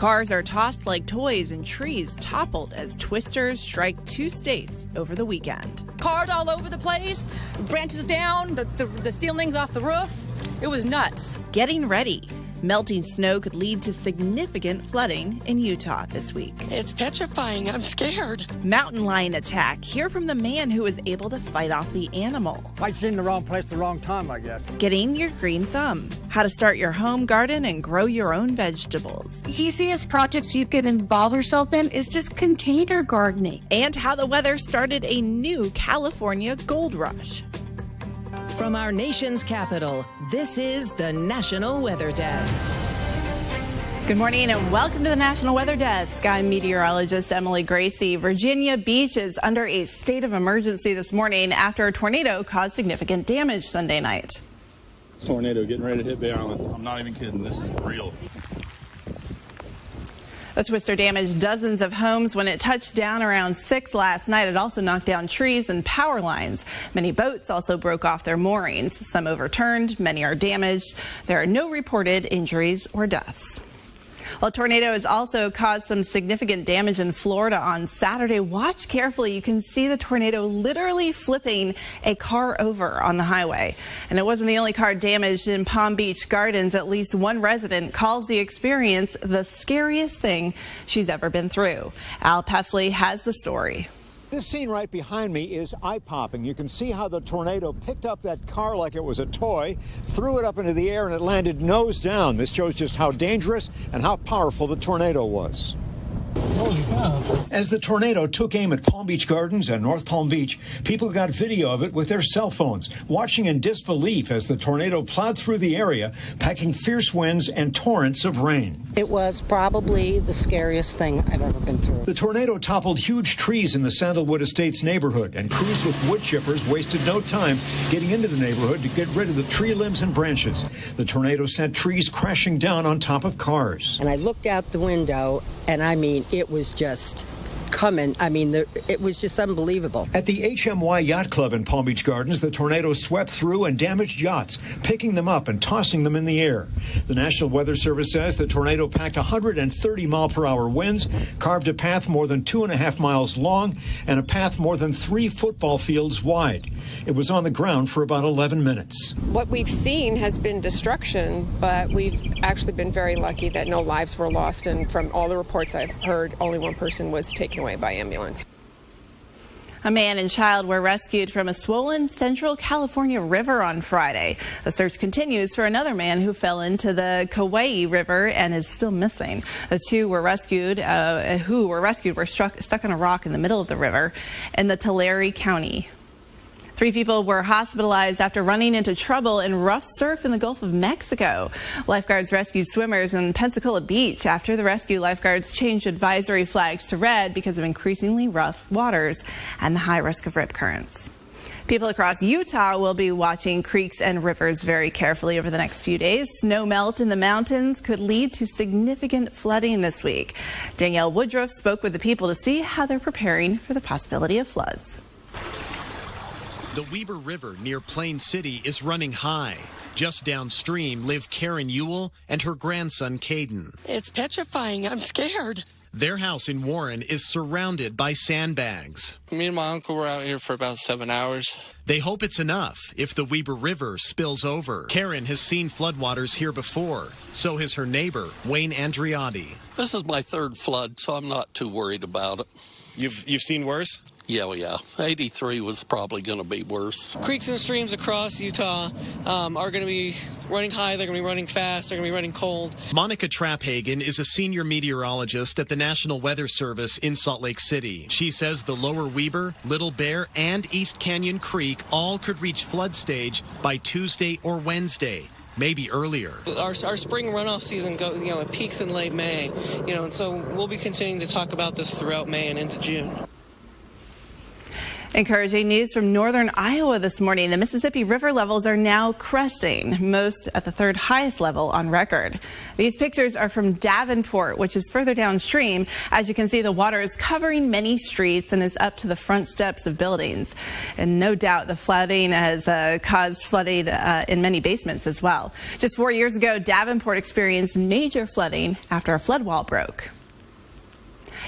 Cars are tossed like toys and trees toppled as twisters strike 2 states over the weekend. Cars all over the place, branches down, the ceilings off the roof. It was nuts. Getting ready. Melting snow could lead to significant flooding in Utah this week. It's petrifying. I'm scared. Mountain lion attack. Hear from the man who was able to fight off the animal. Might seem the wrong place, the wrong time, I guess. Getting your green thumb. How to start your home garden and grow your own vegetables. The easiest projects you can involve yourself in is just container gardening. And how the weather started a new California gold rush. From our nation's capital, this is the National Weather Desk. Good morning and welcome to the National Weather Desk. I'm meteorologist Emily Gracie. Virginia Beach is under a state of emergency this morning after a tornado caused significant damage Sunday night. Tornado getting ready to hit Bay Island. I'm not even kidding. This is real. The twister damaged dozens of homes when it touched down around 6 last night. It also knocked down trees and power lines. Many boats also broke off their moorings. Some overturned, many are damaged. There are no reported injuries or deaths. Well, a tornado has also caused some significant damage in Florida on Saturday. Watch carefully. You can see the tornado literally flipping a car over on the highway. And it wasn't the only car damaged in Palm Beach Gardens. At least one resident calls the experience the scariest thing she's ever been through. Al Peffley has the story. This scene right behind me is eye-popping. You can see how the tornado picked up that car like it was a toy, threw it up into the air, and it landed nose down. This shows just how dangerous and how powerful the tornado was. Holy cow. As the tornado took aim at Palm Beach Gardens and North Palm Beach, people got video of it with their cell phones, watching in disbelief as the tornado plowed through the area, packing fierce winds and torrents of rain. It was probably the scariest thing I've ever been through. The tornado toppled huge trees in the Sandalwood Estates neighborhood, and crews with wood chippers wasted no time getting into the neighborhood to get rid of the tree limbs and branches. The tornado sent trees crashing down on top of cars. And I looked out the window, and I mean, it was just coming. I mean, it was just unbelievable. At the HMY Yacht Club in Palm Beach Gardens, the tornado swept through and damaged yachts, picking them up and tossing them in the air. The National Weather Service says the tornado packed 130-mile-per-hour winds, carved a path more than 2.5 miles long, and a path more than 3 football fields wide. It was on the ground for about 11 minutes. What we've seen has been destruction, but we've actually been very lucky that no lives were lost, and from all the reports I've heard, only one person was taken away by ambulance. A man and child were rescued from a swollen Central California river on Friday. The search continues for another man who fell into the Kauai River and is still missing. The two were rescued, were stuck on a rock in the middle of the river in the Tulare County. 3 people were hospitalized after running into trouble in rough surf in the Gulf of Mexico. Lifeguards rescued swimmers in Pensacola Beach. After the rescue, lifeguards changed advisory flags to red because of increasingly rough waters and the high risk of rip currents. People across Utah will be watching creeks and rivers very carefully over the next few days. Snow melt in the mountains could lead to significant flooding this week. Danielle Woodruff spoke with the people to see how they're preparing for the possibility of floods. The Weber River near Plain City is running high. Just downstream live Karen Ewell and her grandson Caden. It's petrifying. I'm scared. Their house in Warren is surrounded by sandbags. Me and my uncle were out here for about 7 hours. They hope it's enough if the Weber River spills over. Karen has seen floodwaters here before. So has her neighbor, Wayne Andriotti. This is my 3rd flood, so I'm not too worried about it. You've seen worse? Yeah. 83 was probably going to be worse. Creeks and streams across Utah are going to be running high. They're going to be running fast. They're going to be running cold. Monica Trapphagen is a senior meteorologist at the National Weather Service in Salt Lake City. She says the Lower Weber, Little Bear, and East Canyon Creek all could reach flood stage by Tuesday or Wednesday. Maybe earlier. Our spring runoff season it peaks in late May, and so we'll be continuing to talk about this throughout May and into June. Encouraging news from northern Iowa this morning. The Mississippi River levels are now cresting, most at the third highest level on record. These pictures are from Davenport, which is further downstream. As you can see, the water is covering many streets and is up to the front steps of buildings. And no doubt the flooding has caused flooding in many basements as well. Just 4 years ago, Davenport experienced major flooding after a flood wall broke.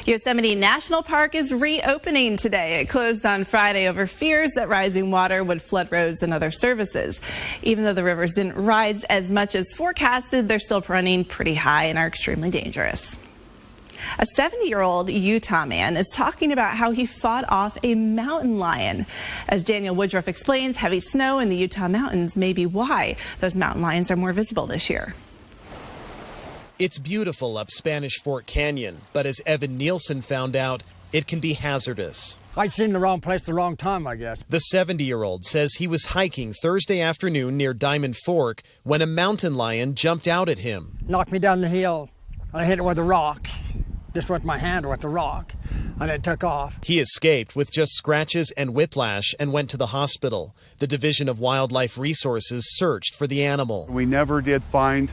Yosemite National Park is reopening today. It closed on Friday over fears that rising water would flood roads and other services. Even though the rivers didn't rise as much as forecasted, they're still running pretty high and are extremely dangerous. A 70-year-old Utah man is talking about how he fought off a mountain lion. As Daniel Woodruff explains, heavy snow in the Utah mountains may be why those mountain lions are more visible this year. It's beautiful up Spanish Fork Canyon, but as Evan Nielsen found out, it can be hazardous. I'd seen the wrong place the wrong time, I guess. The 70-year-old says he was hiking Thursday afternoon near Diamond Fork when a mountain lion jumped out at him. Knocked me down the hill. I hit it with a rock. Just with my hand with the rock, and it took off. He escaped with just scratches and whiplash and went to the hospital. The Division of Wildlife Resources searched for the animal. We never did find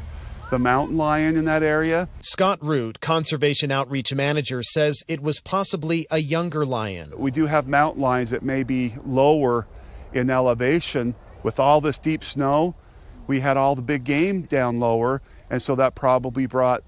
the mountain lion in that area. Scott Root, Conservation Outreach Manager, says it was possibly a younger lion. We do have mountain lions that may be lower in elevation. With all this deep snow, we had all the big game down lower, and so that probably brought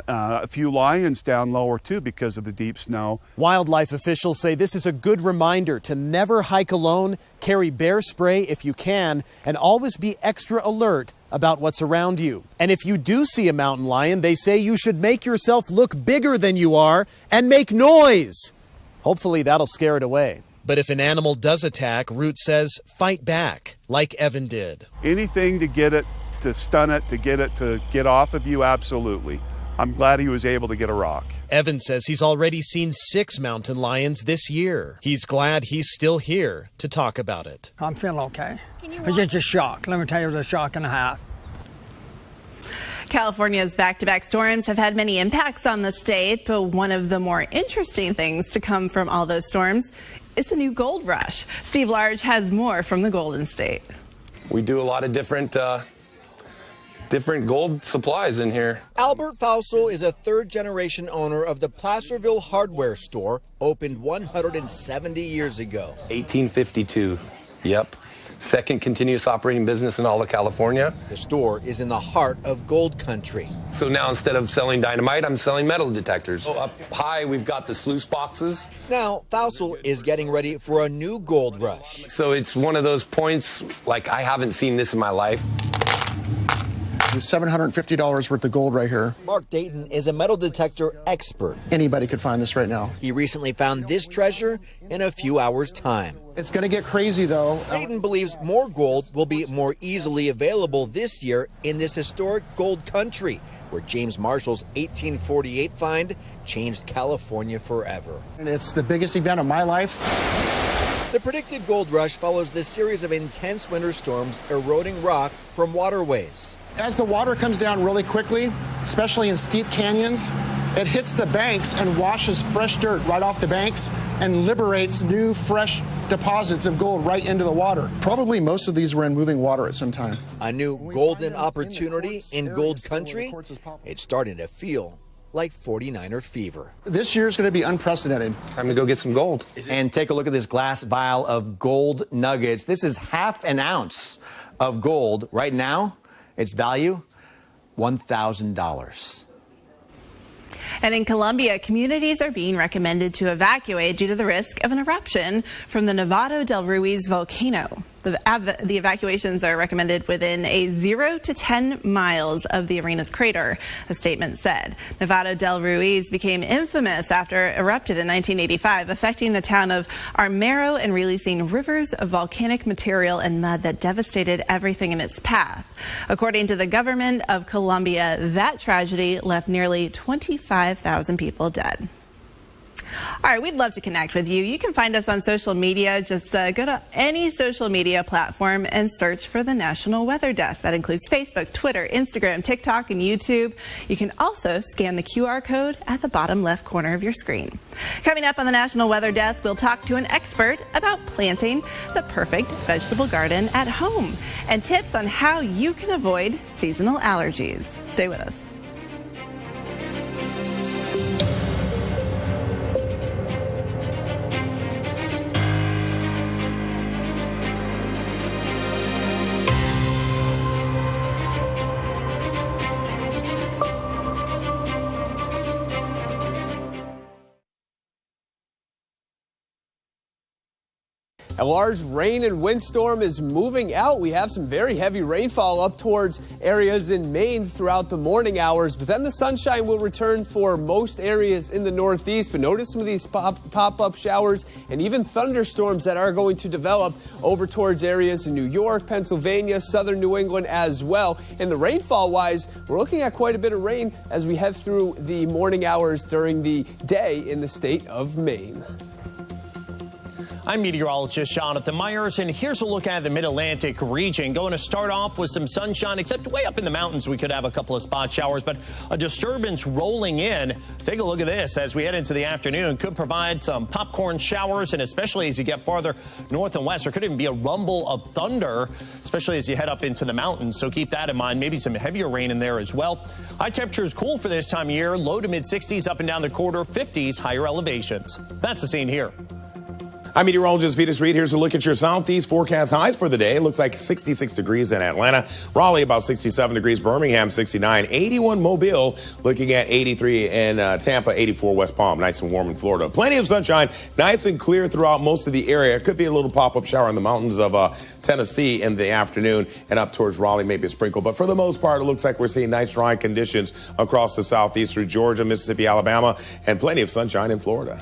a few lions down lower too because of the deep snow. Wildlife officials say this is a good reminder to never hike alone, carry bear spray if you can, and always be extra alert about what's around you. And if you do see a mountain lion, they say you should make yourself look bigger than you are and make noise. Hopefully that'll scare it away. But if an animal does attack, Root says fight back, like Evan did. Anything to get it, to stun it, to get off of you, absolutely. I'm glad he was able to get a rock. Evan says he's already seen 6 mountain lions this year. He's glad he's still here to talk about it. I'm feeling okay. It's just a shock. Let me tell you, it was a shock and a half. California's back-to-back storms have had many impacts on the state, but one of the more interesting things to come from all those storms is a new gold rush. Steve Large has more from the Golden State. We do a lot of different gold supplies in here. Albert Fausel is a third-generation owner of the Placerville hardware store, opened 170 years ago. 1852, yep. Second continuous operating business in all of California. The store is in the heart of gold country. So now instead of selling dynamite, I'm selling metal detectors. So up high, we've got the sluice boxes. Now, Fausel is getting ready for a new gold rush. So it's one of those points, like I haven't seen this in my life. There's $750 worth of gold right here. Mark Dayton is a metal detector expert. Anybody could find this right now. He recently found this treasure in a few hours' time. It's going to get crazy, though. Dayton believes more gold will be more easily available this year in this historic gold country, where James Marshall's 1848 find changed California forever. And it's the biggest event of my life. The predicted gold rush follows this series of intense winter storms eroding rock from waterways. As the water comes down really quickly, especially in steep canyons, it hits the banks and washes fresh dirt right off the banks and liberates new, fresh deposits of gold right into the water. Probably most of these were in moving water at some time. A new golden opportunity in gold country. It's starting to feel like 49er fever. This year is going to be unprecedented. Time to go get some gold. And take a look at this glass vial of gold nuggets. This is half an ounce of gold. Right now, its value, $1,000. And in Colombia, communities are being recommended to evacuate due to the risk of an eruption from the Nevado del Ruiz volcano. The evacuations are recommended within a 0 to 10 miles of the arena's crater, the statement said. Nevado del Ruiz became infamous after it erupted in 1985, affecting the town of Armero and releasing rivers of volcanic material and mud that devastated everything in its path. According to the government of Colombia, that tragedy left nearly 25,000 people dead. All right, we'd love to connect with you. You can find us on social media. Just go to any social media platform and search for the National Weather Desk. That includes Facebook, Twitter, Instagram, TikTok, and YouTube. You can also scan the QR code at the bottom left corner of your screen. Coming up on the National Weather Desk, we'll talk to an expert about planting the perfect vegetable garden at home and tips on how you can avoid seasonal allergies. Stay with us. A large rain and windstorm is moving out. We have some very heavy rainfall up towards areas in Maine throughout the morning hours, but then the sunshine will return for most areas in the Northeast. But notice some of these pop-up showers and even thunderstorms that are going to develop over towards areas in New York, Pennsylvania, southern New England as well. And the rainfall-wise, we're looking at quite a bit of rain as we head through the morning hours during the day in the state of Maine. I'm meteorologist Jonathan Myers, and here's a look at the mid-Atlantic region. Going to start off with some sunshine, except way up in the mountains we could have a couple of spot showers, but a disturbance rolling in. Take a look at this as we head into the afternoon. Could provide some popcorn showers, and especially as you get farther north and west, there could even be a rumble of thunder, especially as you head up into the mountains. So keep that in mind. Maybe some heavier rain in there as well. High temperatures cool for this time of year. Low to mid-60s up and down the quarter, 50s higher elevations. That's the scene here. I'm meteorologist Vitas Reed. Here's a look at your southeast forecast highs for the day. It looks like 66 degrees in Atlanta, Raleigh about 67 degrees, Birmingham 69, 81 Mobile, looking at 83 in Tampa, 84 West Palm, nice and warm in Florida. Plenty of sunshine, nice and clear throughout most of the area. Could be a little pop-up shower in the mountains of Tennessee in the afternoon and up towards Raleigh, maybe a sprinkle. But for the most part, it looks like we're seeing nice dry conditions across the southeast through Georgia, Mississippi, Alabama, and plenty of sunshine in Florida.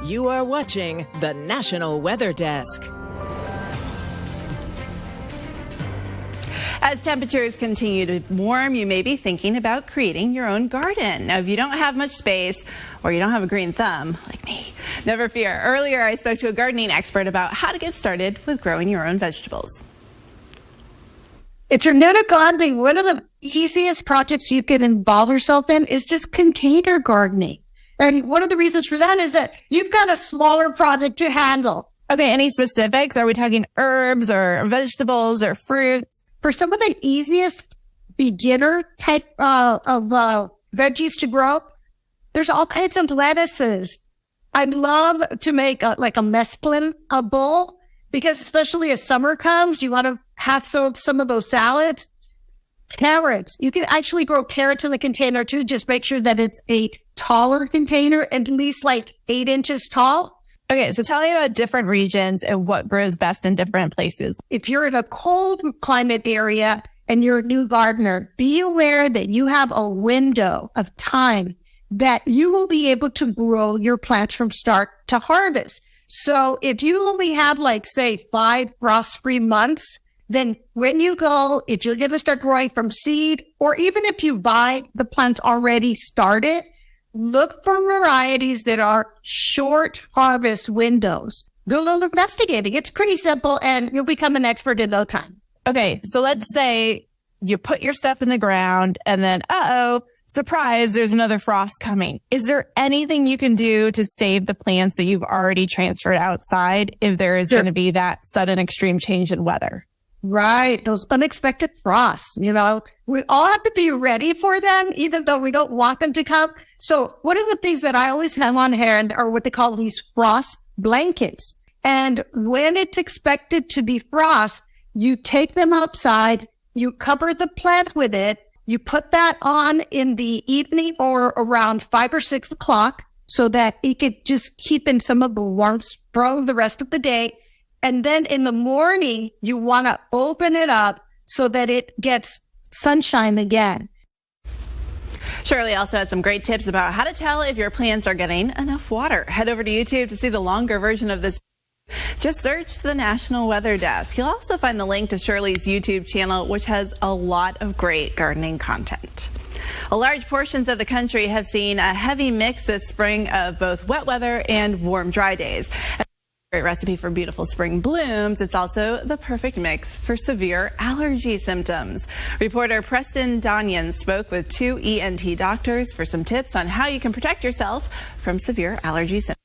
You are watching the National Weather Desk. As temperatures continue to warm, you may be thinking about creating your own garden. Now, if you don't have much space or you don't have a green thumb, like me, never fear. Earlier, I spoke to a gardening expert about how to get started with growing your own vegetables. If you're new to gardening, one of the easiest projects you can involve yourself in is just container gardening. And one of the reasons for that is that you've got a smaller project to handle. Okay, any specifics? Are we talking herbs or vegetables or fruits? For some of the easiest beginner type of veggies to grow, there's all kinds of lettuces. I'd love to make a mesclun bowl, because especially as summer comes, you want to have some of those salads. Carrots. You can actually grow carrots in the container too. Just make sure that it's a taller container, at least like 8 inches tall. Okay, so tell me about different regions and what grows best in different places. If you're in a cold climate area and you're a new gardener, be aware that you have a window of time that you will be able to grow your plants from start to harvest. So if you only have say 5 frost-free months, then when you go, if you're going to start growing from seed, or even if you buy the plants already started, look for varieties that are short harvest windows. Do a little investigating. It's pretty simple, and you'll become an expert in no time. Okay, so let's say you put your stuff in the ground, and then, surprise, there's another frost coming. Is there anything you can do to save the plants that you've already transferred outside if there is going to be that sudden extreme change in weather? Right. Those unexpected frosts, we all have to be ready for them, even though we don't want them to come. So one of the things that I always have on hand are what they call these frost blankets. And when it's expected to be frost, you take them outside, you cover the plant with it, you put that on in the evening or around 5 or 6 o'clock so that it could just keep in some of the warmth for the rest of the day. And then in the morning, you want to open it up so that it gets sunshine again. Shirley also has some great tips about how to tell if your plants are getting enough water. Head over to YouTube to see the longer version of this. Just search the National Weather Desk. You'll also find the link to Shirley's YouTube channel, which has a lot of great gardening content. Large portions of the country have seen a heavy mix this spring of both wet weather and warm, dry days. Great recipe for beautiful spring blooms. It's also the perfect mix for severe allergy symptoms. Reporter Preston Donyan spoke with 2 ENT doctors for some tips on how you can protect yourself from severe allergy symptoms.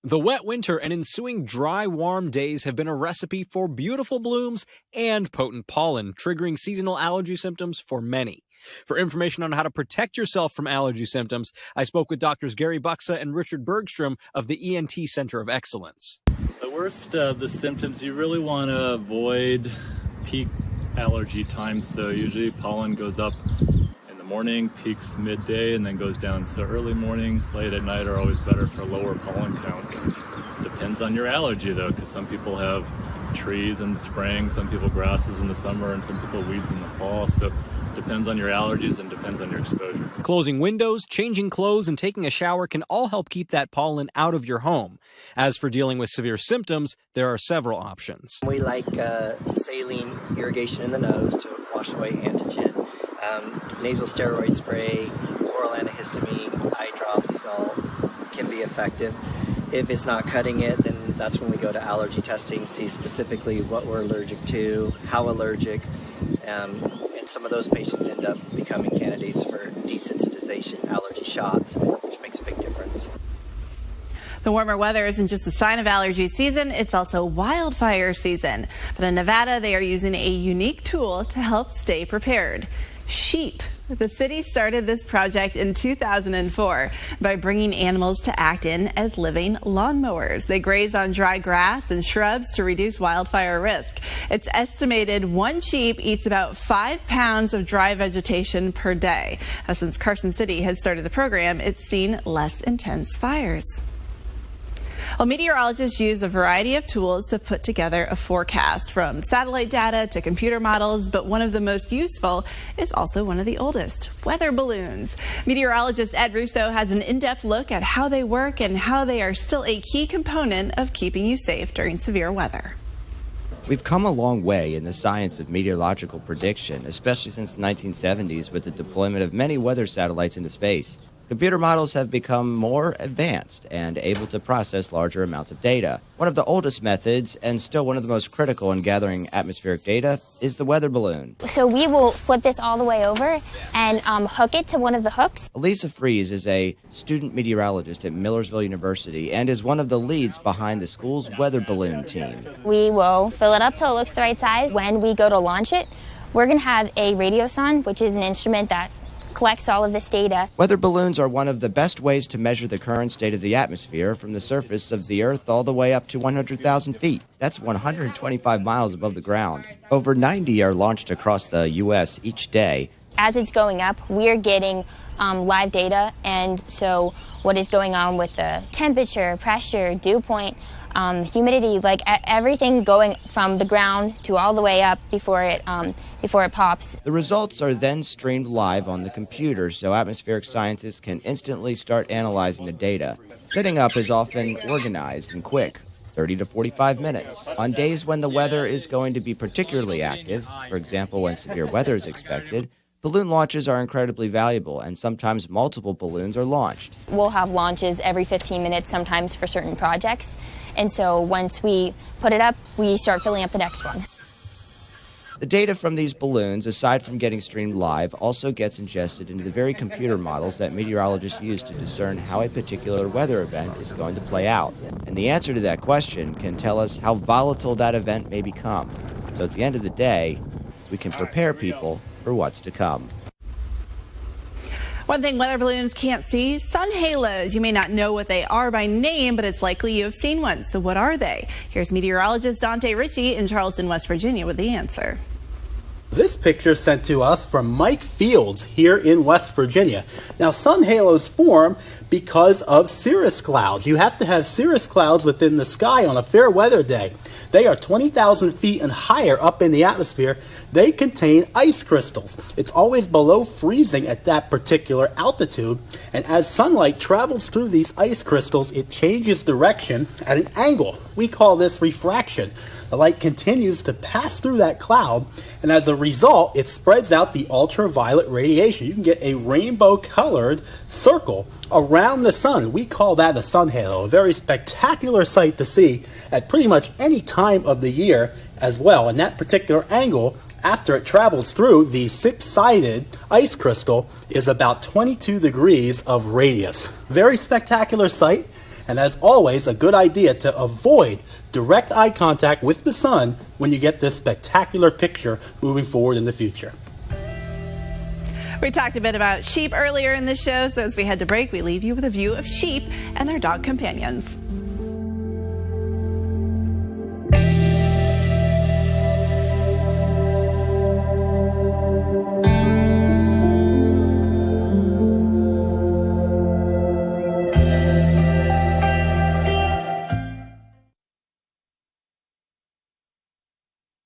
The wet winter and ensuing dry, warm days have been a recipe for beautiful blooms and potent pollen, triggering seasonal allergy symptoms for many. For information on how to protect yourself from allergy symptoms, I spoke with Doctors Gary Buxa and Richard Bergstrom of the ENT Center of Excellence. The worst of the symptoms, you really want to avoid peak allergy times. So usually pollen goes up in the morning, peaks midday, and then goes down. So early morning, late at night are always better for lower pollen counts. Depends on your allergy though, because some people have trees in the spring, some people grasses in the summer, and some people weeds in the fall. So depends on your allergies and depends on your exposure. Closing windows, changing clothes, and taking a shower can all help keep that pollen out of your home. As for dealing with severe symptoms, there are several options. We like saline irrigation in the nose to wash away antigen, nasal steroid spray, oral antihistamine, eye drops, these all can be effective. If it's not cutting it, then that's when we go to allergy testing, see specifically what we're allergic to, how allergic, and some of those patients end up becoming candidates for desensitization allergy shots, which makes a big difference. The warmer weather isn't just a sign of allergy season, it's also wildfire season. But in Nevada, they are using a unique tool to help stay prepared. Sheep. The city started this project in 2004 by bringing animals to act in as living lawnmowers. They graze on dry grass and shrubs to reduce wildfire risk. It's estimated one sheep eats about 5 pounds of dry vegetation per day. Since Carson City has started the program, it's seen less intense fires. Well, meteorologists use a variety of tools to put together a forecast, from satellite data to computer models, but one of the most useful is also one of the oldest, weather balloons. Meteorologist Ed Russo has an in-depth look at how they work and how they are still a key component of keeping you safe during severe weather. We've come a long way in the science of meteorological prediction, especially since the 1970s with the deployment of many weather satellites into space. Computer models have become more advanced and able to process larger amounts of data. One of the oldest methods, and still one of the most critical in gathering atmospheric data, is the weather balloon. So we will flip this all the way over and hook it to one of the hooks. Elisa Fries is a student meteorologist at Millersville University and is one of the leads behind the school's weather balloon team. We will fill it up till it looks the right size. When we go to launch it, we're going to have a radiosonde, which is an instrument that collects all of this data. Weather balloons are one of the best ways to measure the current state of the atmosphere from the surface of the Earth all the way up to 100,000 feet. That's 125 miles above the ground. Over 90 are launched across the U.S. each day. As it's going up, we're getting live data, and so what is going on with the temperature, pressure, dew point, humidity, like everything going from the ground to all the way up before it pops. The results are then streamed live on the computer, so atmospheric scientists can instantly start analyzing the data. Setting up is often organized and quick, 30 to 45 minutes. On days when the weather is going to be particularly active, for example when severe weather is expected, balloon launches are incredibly valuable, and sometimes multiple balloons are launched. We'll have launches every 15 minutes sometimes for certain projects, and so once we put it up, we start filling up the next one. The data from these balloons, aside from getting streamed live, also gets ingested into the very computer models that meteorologists use to discern how a particular weather event is going to play out. And the answer to that question can tell us how volatile that event may become. So at the end of the day, we can prepare people for what's to come. One thing weather balloons can't see, sun halos. You may not know what they are by name, but it's likely you have seen one. So what are they? Here's meteorologist Dante Ritchie in Charleston, West Virginia with the answer. This picture sent to us from Mike Fields here in West Virginia. Now, sun halos form because of cirrus clouds. You have to have cirrus clouds within the sky on a fair weather day. They are 20,000 feet and higher up in the atmosphere. They contain ice crystals. It's always below freezing at that particular altitude, and as sunlight travels through these ice crystals, it changes direction at an angle. We call this refraction. The light continues to pass through that cloud, and as a result, it spreads out the ultraviolet radiation. You can get a rainbow-colored circle around the sun. We call that a sun halo, a very spectacular sight to see at pretty much any time of the year as well. And that particular angle, after it travels through the six-sided ice crystal, is about 22 degrees of radius. Very spectacular sight, and as always, a good idea to avoid direct eye contact with the sun when you get this spectacular picture moving forward in the future. We talked a bit about sheep earlier in the show, so as we head to break, we leave you with a view of sheep and their dog companions.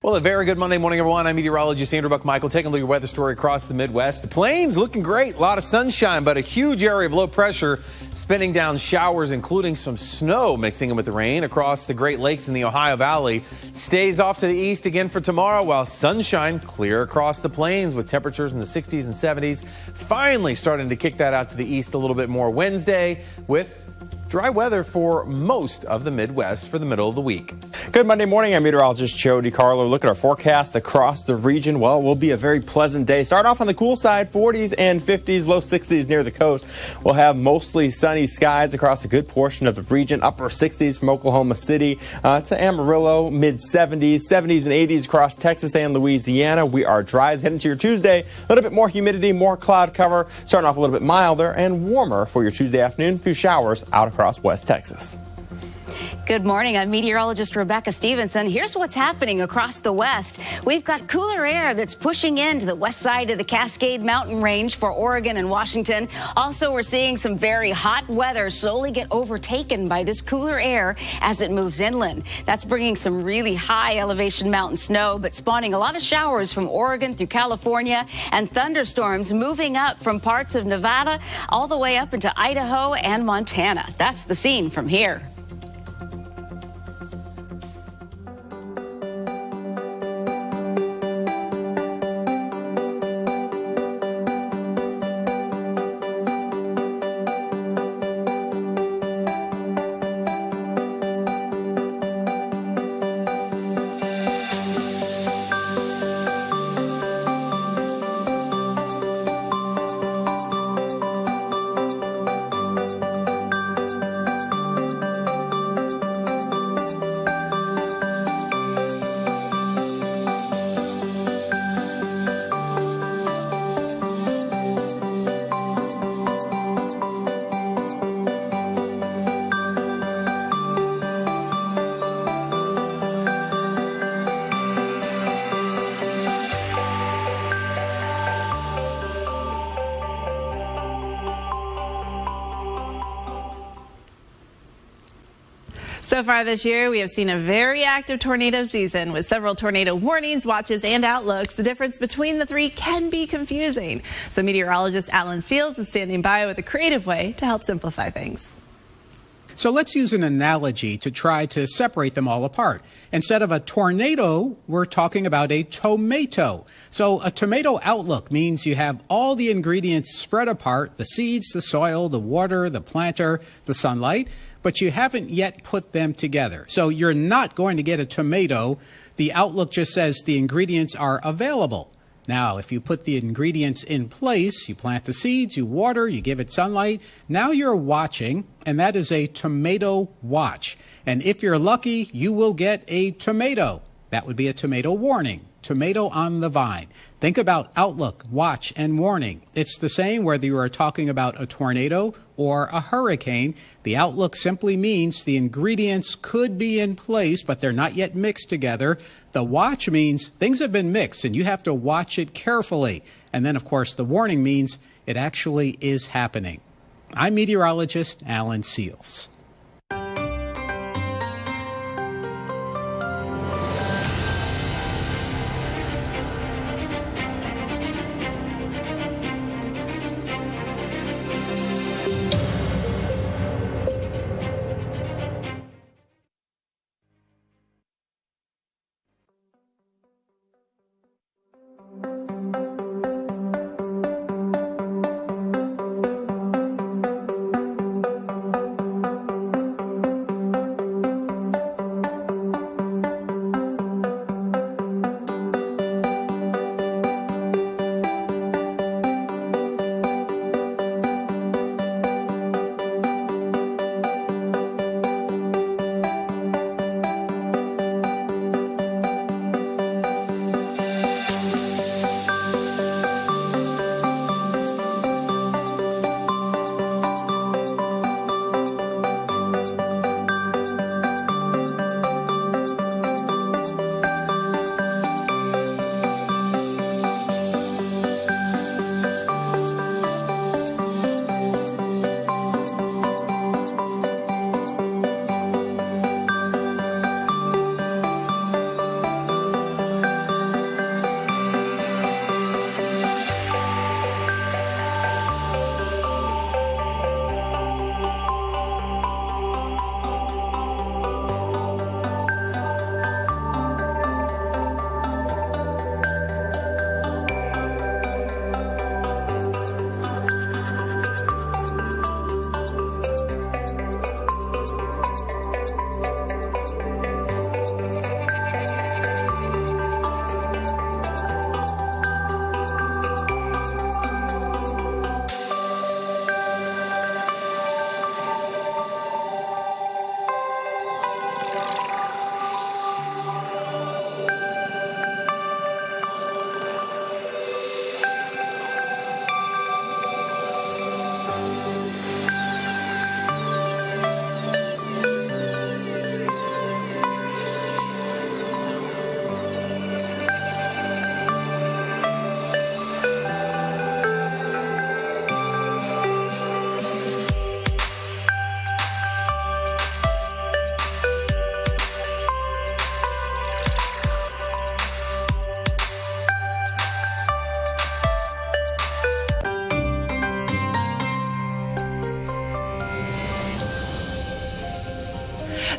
Well, a very good Monday morning, everyone. I'm meteorologist Andrew Buck-Michael taking a look at your weather story across the Midwest. The plains looking great, a lot of sunshine, but a huge area of low pressure spinning down showers, including some snow mixing in with the rain across the Great Lakes in the Ohio Valley. Stays off to the east again for tomorrow, while sunshine clear across the plains with temperatures in the 60s and 70s. Finally starting to kick that out to the east a little bit more Wednesday with dry weather for most of the Midwest for the middle of the week. Good Monday morning. I'm meteorologist Joe DiCarlo. Look at our forecast across the region. Well, it will be a very pleasant day. Start off on the cool side, 40s and 50s, low 60s near the coast. We'll have mostly sunny skies across a good portion of the region. Upper 60s from Oklahoma City to Amarillo, mid 70s, 70s and 80s across Texas and Louisiana. We are dry as heading to your Tuesday. A little bit more humidity, more cloud cover. Starting off a little bit milder and warmer for your Tuesday afternoon. A few showers out across West Texas. Good morning. I'm meteorologist Rebecca Stevenson. Here's what's happening across the West. We've got cooler air that's pushing into the west side of the Cascade Mountain Range for Oregon and Washington. Also, we're seeing some very hot weather slowly get overtaken by this cooler air as it moves inland. That's bringing some really high elevation mountain snow, but spawning a lot of showers from Oregon through California and thunderstorms moving up from parts of Nevada all the way up into Idaho and Montana. That's the scene from here. So far this year, we have seen a very active tornado season with several tornado warnings, watches, and outlooks. The difference between the three can be confusing. So meteorologist Alan Seals is standing by with a creative way to help simplify things. So let's use an analogy to try to separate them all apart. Instead of a tornado, we're talking about a tomato. So a tomato outlook means you have all the ingredients spread apart, the seeds, the soil, the water, the planter, the sunlight, but you haven't yet put them together. So you're not going to get a tomato The outlook just says the ingredients are available. Now, if you put the ingredients in place, you plant the seeds, you water, you give it sunlight, now you're watching, and that is a tomato watch. And if you're lucky, you will get a tomato. That would be a tomato warning. Tomato on the vine. Think about outlook, watch, and warning. It's the same whether you are talking about a tornado or a hurricane. The outlook simply means the ingredients could be in place, but they're not yet mixed together. The watch means things have been mixed, and you have to watch it carefully. And then, of course, the warning means it actually is happening. I'm meteorologist Alan Seals.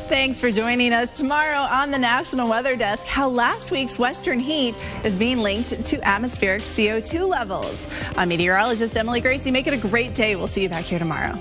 Thanks for joining us tomorrow on the National Weather Desk. How last week's western heat is being linked to atmospheric CO2 levels. I'm meteorologist Emily Gracie. Make it a great day. We'll see you back here tomorrow.